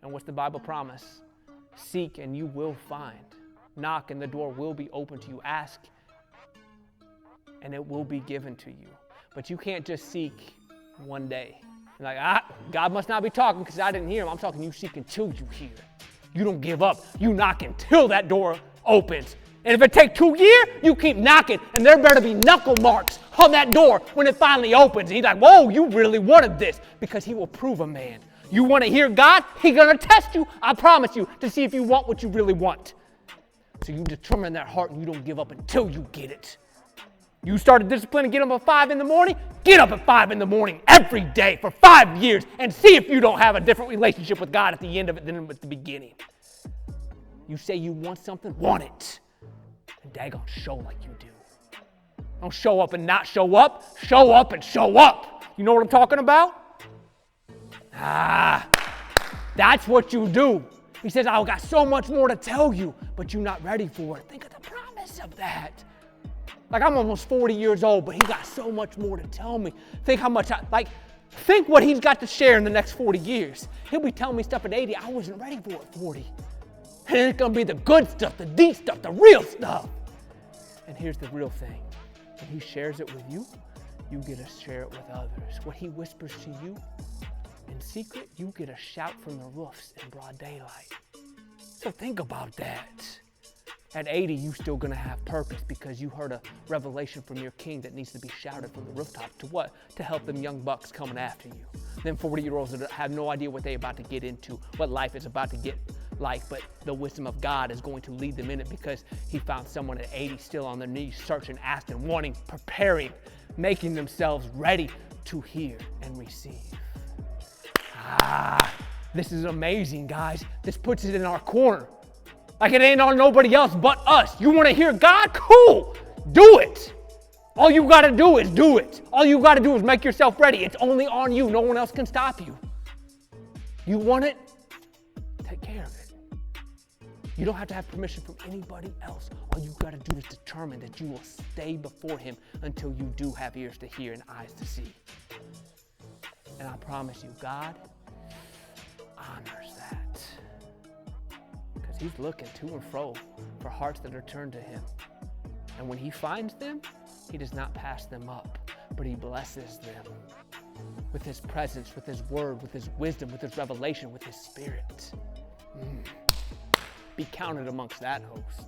And what's the Bible promise? Seek and you will find. Knock and the door will be open to you. Ask and it will be given to you. But you can't just seek one day. You're like, God must not be talking because I didn't hear him. I'm talking you seek until you hear. You don't give up. You knock until that door opens. And if it takes 2 years, you keep knocking. And there better be knuckle marks on that door when it finally opens. And he's like, whoa, you really wanted this. Because he will prove a man. You want to hear God? He's going to test you, I promise you, to see if you want what you really want. So you determine in that heart and you don't give up until you get it. You started discipline and get up at 5 in the morning? Get up at 5 in the morning every day for 5 years and see if you don't have a different relationship with God at the end of it than at the beginning. You say you want something, want it. And daggone show like you do. Don't show up and not show up. Show up and show up. You know what I'm talking about? That's what you do. He says, I've got so much more to tell you, but you're not ready for it. Think of the promise of that. Like I'm almost 40 years old, but he got so much more to tell me. Think how much, think what he's got to share in the next 40 years. He'll be telling me stuff at 80 I wasn't ready for at 40. And it's going to be the good stuff, the deep stuff, the real stuff. And here's the real thing. When he shares it with you, you get to share it with others. What he whispers to you in secret, you get a shout from the roofs in broad daylight. So think about that. At 80, you're still going to have purpose because you heard a revelation from your king that needs to be shouted from the rooftop. To what? To help them young bucks coming after you. Them 40-year-olds that have no idea what they're about to get into, what life is about to get like, but the wisdom of God is going to lead them in it because he found someone at 80 still on their knees, searching, asking, wanting, preparing, making themselves ready to hear and receive. This is amazing, guys. This puts it in our corner. Like it ain't on nobody else but us. You want to hear God? Cool. Do it. All you got to do is do it. All you got to do is make yourself ready. It's only on you. No one else can stop you. You want it? Take care of it. You don't have to have permission from anybody else. All you got to do is determine that you will stay before him until you do have ears to hear and eyes to see. And I promise you, God honors that. Because he's looking to and fro for hearts that are turned to him. And when he finds them, he does not pass them up, but he blesses them with his presence, with his word, with his wisdom, with his revelation, with his spirit. Be counted amongst that host.